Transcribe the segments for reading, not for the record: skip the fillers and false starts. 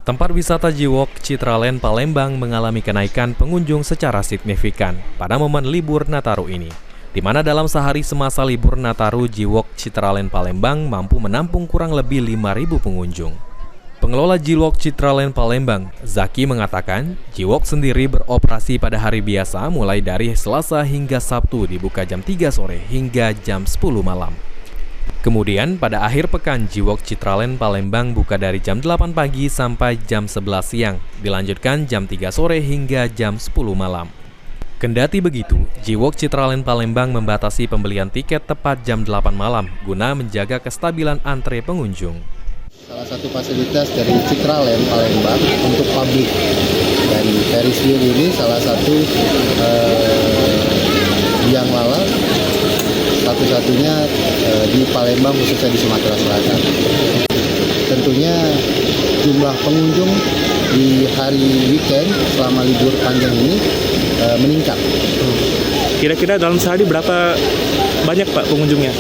Tempat wisata Jiwok Citraland Palembang mengalami kenaikan pengunjung secara signifikan pada momen libur Nataru ini, di mana dalam sehari semasa libur Nataru, Jiwok Citraland Palembang mampu menampung kurang lebih 5.000 pengunjung. Pengelola Jiwok Citraland Palembang, Zaki, mengatakan Jiwok sendiri beroperasi pada hari biasa mulai dari Selasa hingga Sabtu dibuka jam 3 sore hingga jam 10 malam. Kemudian pada akhir pekan, Jiwok Citraland Palembang buka dari jam 8 pagi sampai jam 11 siang, dilanjutkan jam 3 sore hingga jam 10 malam. Kendati begitu, Jiwok Citraland Palembang membatasi pembelian tiket tepat jam 8 malam guna menjaga kestabilan antre pengunjung. Salah satu fasilitas dari Citraland Palembang untuk publik, dan Ferris wheel ini salah satu yang lala satu-satunya di Palembang, khususnya di Sumatera Selatan. Tentunya jumlah pengunjung di hari weekend selama libur panjang ini meningkat. Kira-kira dalam sehari berapa banyak Pak pengunjungnya?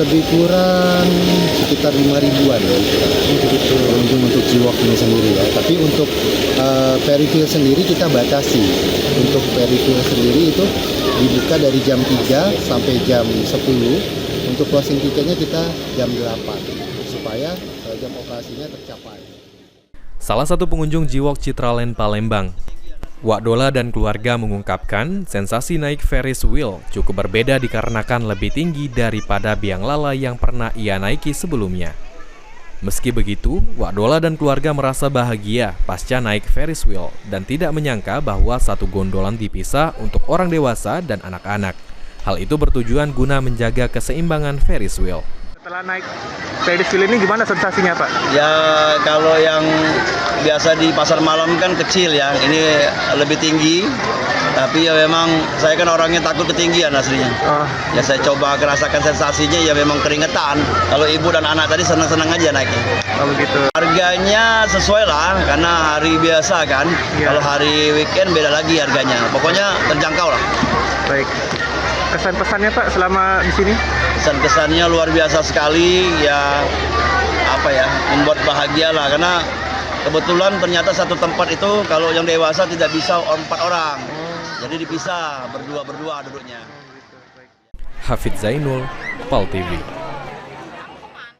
Lebih kurang sekitar 5.000-an pengunjung untuk Jiwok ini sendiri ya. Tapi untuk Ferris wheel sendiri kita batasi. Untuk Ferris wheel sendiri itu dibuka dari jam 3 sampai jam 10. Untuk closing tiketnya kita jam 8 supaya jam operasinya tercapai. Salah satu pengunjung Jiwok Citraland Palembang, Wak Dola dan keluarga, mengungkapkan sensasi naik Ferris wheel cukup berbeda dikarenakan lebih tinggi daripada biang lala yang pernah ia naiki sebelumnya. Meski begitu, Wak Dola dan keluarga merasa bahagia pasca naik Ferris wheel dan tidak menyangka bahwa satu gondolan dipisah untuk orang dewasa dan anak-anak. Hal itu bertujuan guna menjaga keseimbangan Ferris wheel. Setelah naik Ferris wheel ini gimana sensasinya Pak? Ya kalau yang biasa di pasar malam kan kecil ya, ini lebih tinggi. Tapi ya memang saya kan orangnya takut ketinggian aslinya. Ya saya coba merasakan sensasinya, ya memang keringetan. Kalau ibu dan anak tadi senang-senang aja naiknya. Oh begitu. Harganya sesuai lah, karena hari biasa kan. Ya. Kalau hari weekend beda lagi harganya. Pokoknya terjangkau lah. Baik. Kesan-pesannya Pak selama di sini? Kesan-kesannya luar biasa sekali, ya apa ya, membuat bahagia lah, karena kebetulan ternyata satu tempat itu kalau yang dewasa tidak bisa 4 orang, jadi dipisah berdua duduknya. Hafidz Zainul, PAL TV.